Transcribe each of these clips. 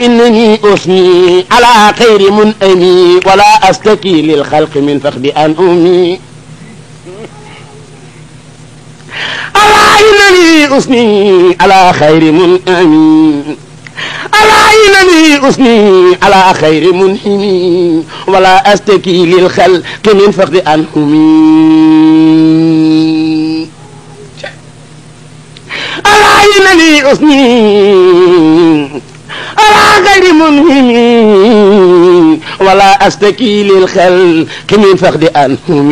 إنني أثني على خير منأمي ولا أستكي للخلق من فقد أن أمي ألا إنني أثني على خير منأمي ألا إنني أثني على خير منحمي ولا أستكي للخلق من فقد أن أمي ألا إنني أثني على غير منهم ولا أستكي للخلق من فقد أنهم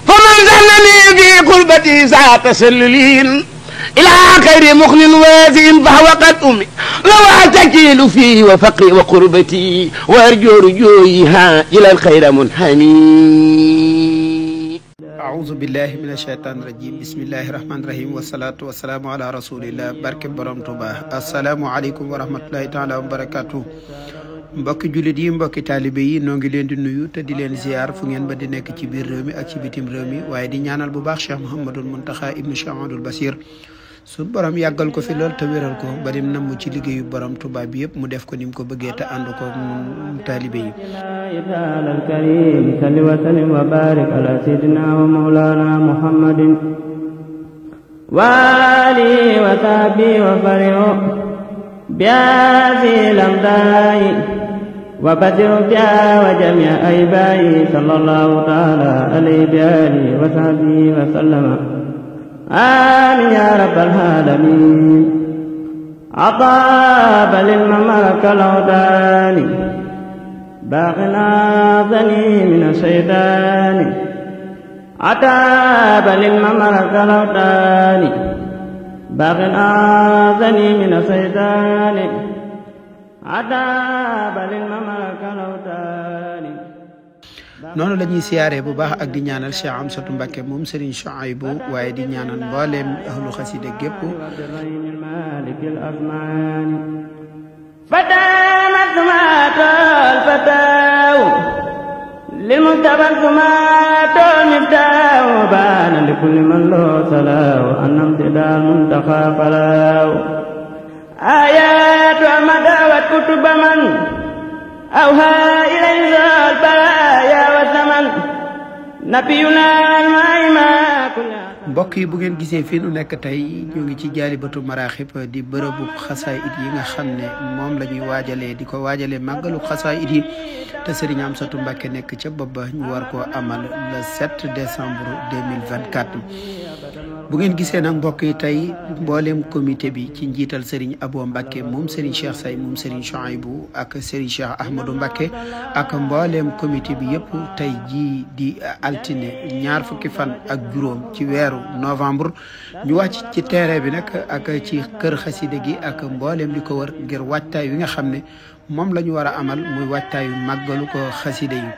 فمن ظنني في قلبتي ذات تسللين إلى غير مخن وازن فهو قد أمي لو أتكيل فيه وفقري وقربتي وأرجو رجويها إلى الخير منحمي أعوذ بالله من الشيطان الرجيم بسم الله الرحمن الرحيم والصلاة والسلام على رسول الله barke borom Tuuba assalaamu aleykum wa rahmatullahi taala wa barakatuh mbokki jullit yi mbokki taalibe yi noo ngi leen di nuyu te di leen ziar fu ngeen ba di nekk ci biir réew mi ak ci bitim réew mi waaye di ñaanal bu baax Cheikh Mouhamadul Muntaxa ibnu Cheikh Amadul Basir suñu borom yàggal ko fi lool te wéral ko ba dim namm ci liggéeyu borom Tuuba bi yëpp mu def ko ni mu ko bëggee te ànd ko mun taalibe yi الكريم صل وسلم وبارك على سيدنا ومولانا محمد وآله وصحبه وفرح بهذه الأمداء وبدر بها وجميع أيبائه صلى الله تعالى عليه بآله وصحبه وسلم آمين يا رب العالمين عطاب للمملك الأودان باقنا ظني من الشيطان عتاب للمملك الأودان باقنا ظني من الشيطان عتاب للمملك الأودان noonu la ñuy siyaaree bu baax ak di ñaanal Cheikh Amsatou Mbacké moom Serigne Chouaïbou waaye di ñaanal mbooleem ahlu xasida gépp فدامت سمات الفتاو للمتبع سمات المفتاو بان لكل من له صلاو أن امتدى المنتقى فلاو آيات ومدى وكتب من أوها إليه البرايا والزمن نبينا المائمة كلها mbokk yi bu ngeen gisee fii nu nekk tey ñu ngi ci jaalibatu maraaxib di bërëbu xasaayid yi nga xam ne moom la ñuy waajalee di ko waajalee màggalu xasaayid yi te Serigne Amsatou Mbacké nekk ca bopp ba ñu war koo amal le 7 décembre 2024 bu ngeen gisee nag mbokk yi tey mbooleem comité bi ci njiital Serigne Abo Mbacké moom Serigne Cheikh Say moom Serigne Chouaïbou ak Serigne Cheikh Ahmadou Mbacké ak mbooleem comité bi yëpp tey jii di altine ñaar fukki fan ak juróom ci weeru novembre ñu wàcc ci terrain bi nag ak ci kër xasida gi ak mbooleem li ko wër ngir waajtaay wi nga xam ne moom la ñu war a amal muy waajtaayu màggalu ko xasida yi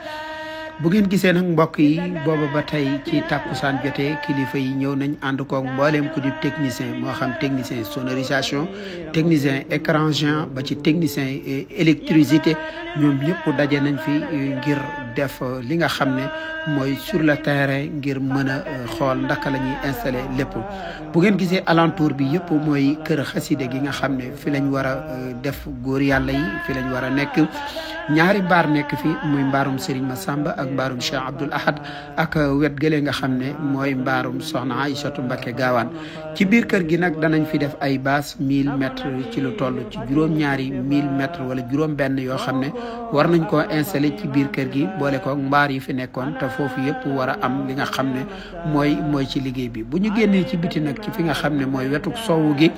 bu ngeen gisee nag mbokk yi booba ba tey ci tàkkusaan jotee kilifa yi ñëw nañ ànd koog mbooleem ku di technicien moo xam technicien sonorisation technicien écran géant ba ci technicien électricité ñoom ñëpp daje nañ fi ngir def li nga xam ne mooy sur le terrain ngir mën a xool ndaka la ñuy installé lépp bu ngeen gisee alentour bi yëpp mooy kër xaside gi nga xam ne fi lañ war a def góor yàlla yi fi lañ war a nekk ñaari mbaar nekk fi muy mbaarum Serigne Massamba ak mbaarum Cheikh Abdoul Ahad ak wet gële nga xam ne mooy mbaarum Soxna Aïssatou Mbacké Gaawaan ci biir kër gi nag danañ fi def ay bâche 1000 mètres ci lu toll ci juróom-ñaari 1000 mètres wala juróom-benn yoo xam ne war nañ koo installé ci biir kër gi boole ko mbaar yi fi nekkoon te foofu yëpp war a am li nga xam ne mooy ci liggéey bi bu ñu génnee ci biti nag ci fi nga xam ne mooy wetu sowu gi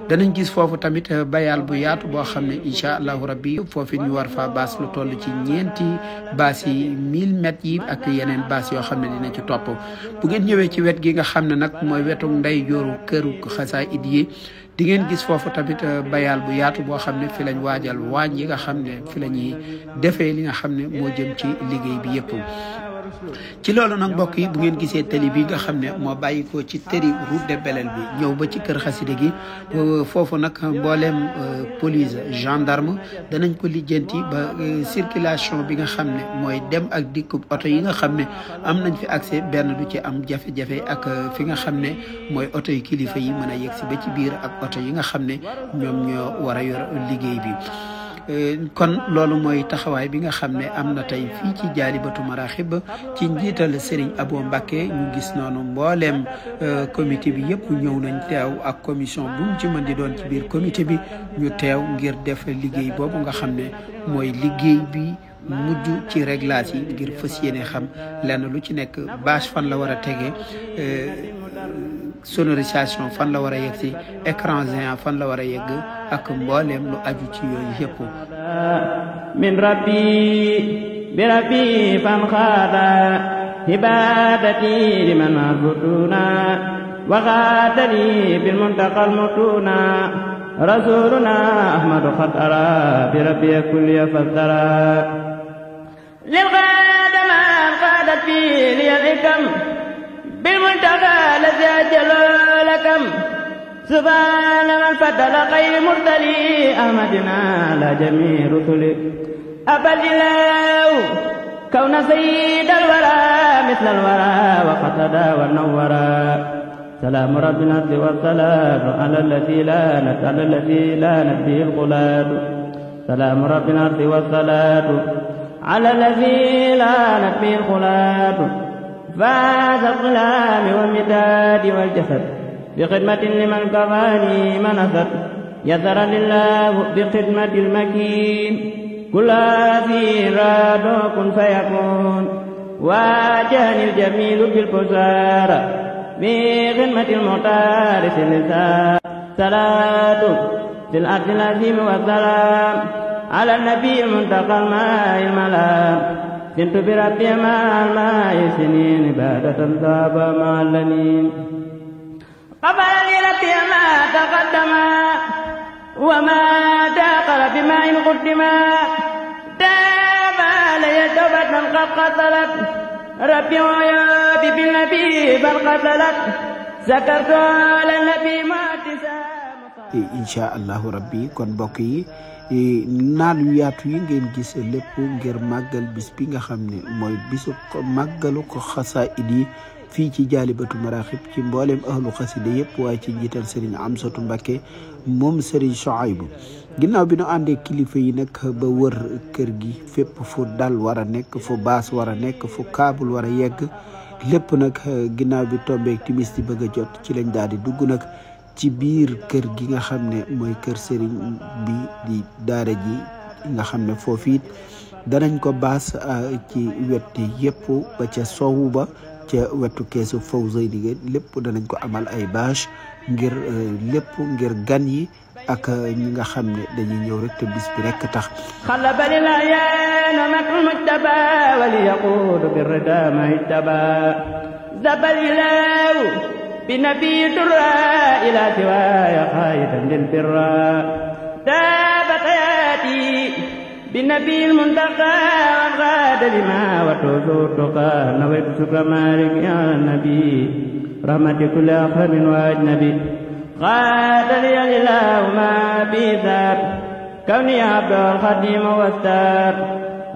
danañ gis foofu tamit bayal bu yaatu boo xam ne incha allahu rabbi foofu ñu war fa baas lu toll ci ñeenti baas yi 1000 mètres yi ak yeneen baas yoo xam ne dina ci topp bu ngeen ñëwee ci wet gi nga xam ne nag mooy wetu nday jooru këru xasaayid yi di ngeen gis foofu tamit bayal bu yaatu boo xam ne fi lañ waajal waañ yi nga xam ne fi la ñuy defee li nga xam ne moo jëm ci liggéey bi yëpp ci loolu nag mbokk yi bu ngeen gisee tali bi nga xam ne moo bàyyikoo ci tëri route de Belel bi ñëw ba ci kër xasida gi foofu nag mbooleem police gendarme danañ ko lijjanti ba circulation bi nga xam ne mooy dem ak dikk oto yi nga xam ne am nañ fi accès benn du ci am jafe-jafe ak fi nga xam ne mooy oto yi kilifa yi mën a yegg si ba ci biir ak oto yi nga xam ne ñoom ñoo war a yor liggéey bi kon loolu mooy taxawaay bi nga xam ne am na tey fii ci Jaalibatu Maraaxib ci njiital Serigne Abo Mbacké ñu gis noonu mbooleem comité bi yëpp ñëw nañ teew ak commission bu mu ci mën di doon ci biir comité bi ñu teew ngir def liggéey boobu nga xam ne mooy liggéey bi mujj ci réglage yi ngir fas yéene xam lenn lu ci nekk bâche fan la war a tege sonorisation fan la war a yegg si écran géant fan la war a yegg ak mbooleem lu aju ci yooyu yëpp min rabbi bi rabbi fan xaada ibadati liman abuduna wa xaadani bil muntaqal mutuna rasuluna ahmadu xatara bi rabbi kulli fasdara lil xaadama xaadat fi liyal ikam بالمنتقى الذي أجلوا لكم سبحان من فضل خير مرسلي أحمدنا على جميع رسله أبى الإله كون سيد الورى مثل الورى وقصدا ونورا سلام ربنا والصلاة على الذي لا نبي الغلاد سلام ربنا والصلاة على الذي لا نبي الغلاد فاز الظلام والمداد والجسد بخدمة لمن كفاني منست يسر لله بخدمة المكين كل ذي راد كن فيكون واجهني الجميل بالبشارة بخدمة المختار اللسان صلاة في الأرض العظيم والسلام على النبي المنتقى الماء الملام كنت بربي مع الماء سنين عبادة صاب مع اللنين قبل لي ربي ما تقدم وما تأخر بماء قدما تاب علي توبة قد قتلت ربي ويابي بالنبي بل قتلت سكرت على النبي ما إن شاء الله ربي kon mbokk yi naal yu yaatu yi ngeen gis lépp ngir màggal bis bi nga xam ne mooy bisu màggalu ko xasaayid yi fii ci Jaalibatu Maraaxib ci mboolem ahlu xasida yëpp waaye ci njiital Serigne Amsatu Mbacké moom Serigne Souhaïbou ginnaaw bi nu àndee kilifa yi nag ba wër kër gi fépp fu dal war a nekk fu baas war a nekk fu kaabul war a yegg lépp nag ginnaaw bi tombeek timis di bëgg a jot ci lañ daal di dugg nag ci biir kër gi nga xam ne mooy kër Serigne bi di daara ji nga xam ne foofu it danañ ko baas ci wet yëpp ba ca sowu ba ca wetu keesu Fawzayni lépp danañ ko amal ay bâche ngir lépp ngir gan yi ak ñi nga xam ne dañuy ñëw rek te bis bi rek tax xala balila yaana matul mujtaba wali yaquudu birrida ma ijtaba zabalilaw بنبي درا إلى سوايا خايدا للبرا تاب حياتي بالنبي المنتقى وغاد لما وتوزوتك نويت شكر مالك يا النبي رحمة كل أخرم وأجنبي غاد لي الإله ما بذات كوني عبد الخديم واستار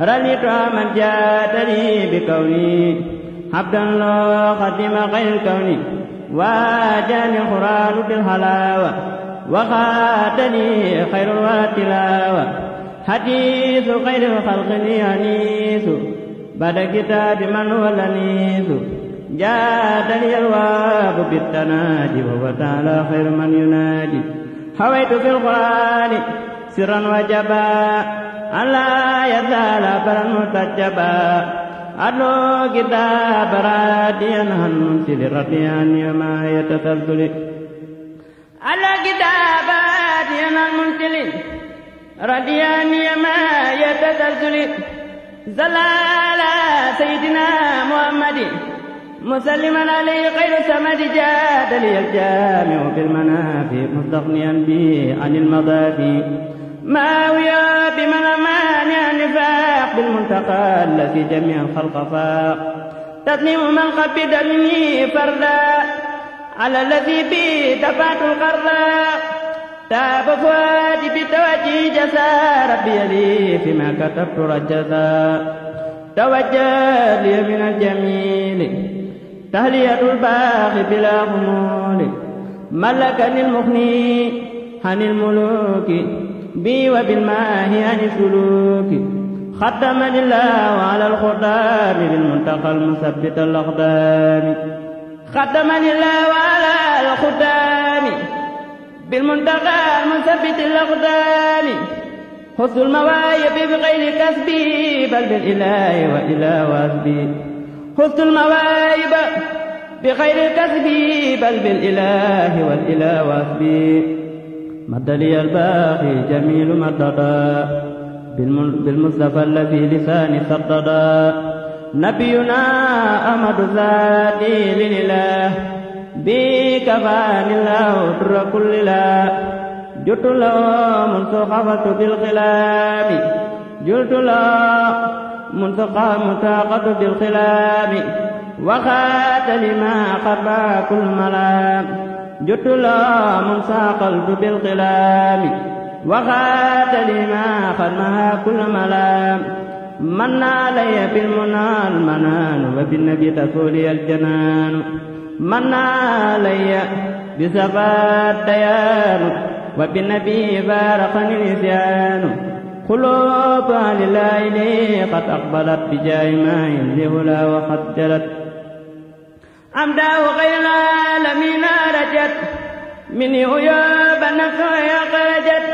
رليت من جاد لي بكوني عبدا الله خديم غير كوني واجاني القرآن بالحلاوة وخاتني خير التلاوة حديث خير الخلق لي أنيس بعد كتاب من هو الأنيس جادني الواب بالتناجي وهو تعالى خير من يناجي حويت في القرآن سرا وجبا ألا يزال برا متجبا أدلو كتاب راديا هنسل رضيان يما يتسلسل أدلو كتاب راديا هنسل رضيان يما يتسلسل زلال سيدنا محمد مسلما عليه خير سمد جاد لي الجامع بالمنافع مستغنيا به عن المضافي ما ويا بمن أمان النفاق بالمنتقى الذي جميع الخلق فاق تسليم من قبض مني فردا على الذي بي دفعت القردا تاب فؤادي بتوجه جزا ربي لي فيما كتبت رجزا توجه لي من الجميل تهلية الباقي بلا غمول ملكني المغني عن الملوك بي وبالماء عن السلوك ختمني الله على الخدام بالمنتقى المثبت الأقدام ختمني الله على الخدام بالمنتقى المثبت الأقدام حسن المواهب بغير كسبي بل بالإله وإله واسبي حسن المواهب بخير كسبي بل بالإله والإله واسبي مد لي الباقي جميل مددا بالمصطفى الذي لساني سددا نبينا أحمد ذاتي لله بكفاني الله در كل لا جئت له منذ خفت بالخلام جئت له منذ متاقت بالخلام وخات لما خبا كل ملام جئت له منذ قلت بالخلام وخات لما خدمها كل ملام من علي بالمنى المنان وبالنبي تسولي الجنان من علي بسفا الديان وبالنبي بارقني النسيان قلوب لله لي قد أقبلت بجاه ما ينزهلا وقد جلت أمداه غير العالمين رجت مني عيوب النفس خرجت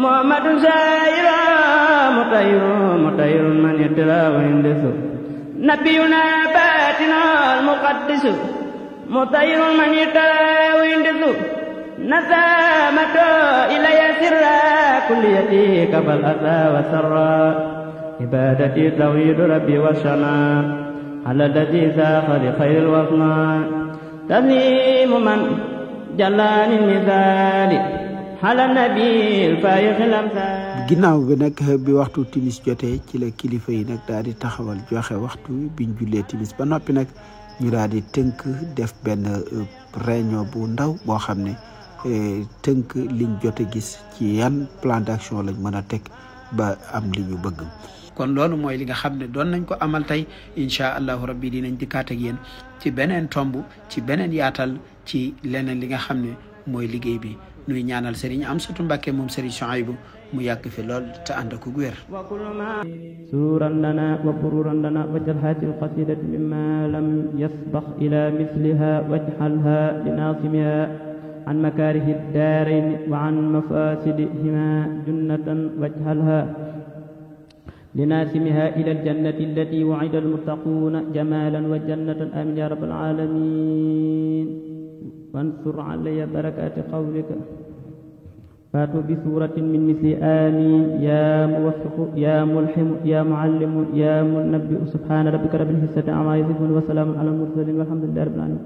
محمد سائر مطير من يتلى ويندس نبينا باتنا المقدس مطير من يتلى ويندس نسامة إلي سرا كليتي كفى الأسى وسرا عبادتي توحيد ربي والشمال على الذي ساق لخير الوصناء تسليم من جلان المثال على النبي الفايق الأمثال ginnaaw bi nag bi waxtu timis jotee ci la kilifa yi nag daal di taxawal joxe waxtu biñ jullee timis ba noppi nag ñu daal di tënk def benn réunion bu ndaw boo xam ne tënk liñ jot a gis ci yan plan d'action lañ mën a teg ba am li ñu bëgg. kon loolu mooy li nga xam ne doon nañ ko amal tey incha allahu rabbi dinañ dikkaat ak yéen ci beneen tomb ci beneen yaatal ci leneen li nga xam ne mooy liggéey bi nuy ñaanal Serigne Amsatou Mbacké moom Serigne Souhaïbou mu yàgg fi lool te ànd ak wér. سورا لنا وبرورا لنا واجعل هذه القصيدة مما لم يسبق إلى مثلها واجعلها لناظمها عن مكاره الدارين وعن مفاسدهما جنة واجعلها لناسمها إلى الجنة التي وعد المتقون جمالا وجنة آمين يا رب العالمين وانصر علي بركات قولك فاتوا بسورة من مثل آمين يا موفق يا ملحم يا معلم يا منبئ سبحان ربك رب العزة عما يصفون وسلام على المرسلين والحمد لله رب العالمين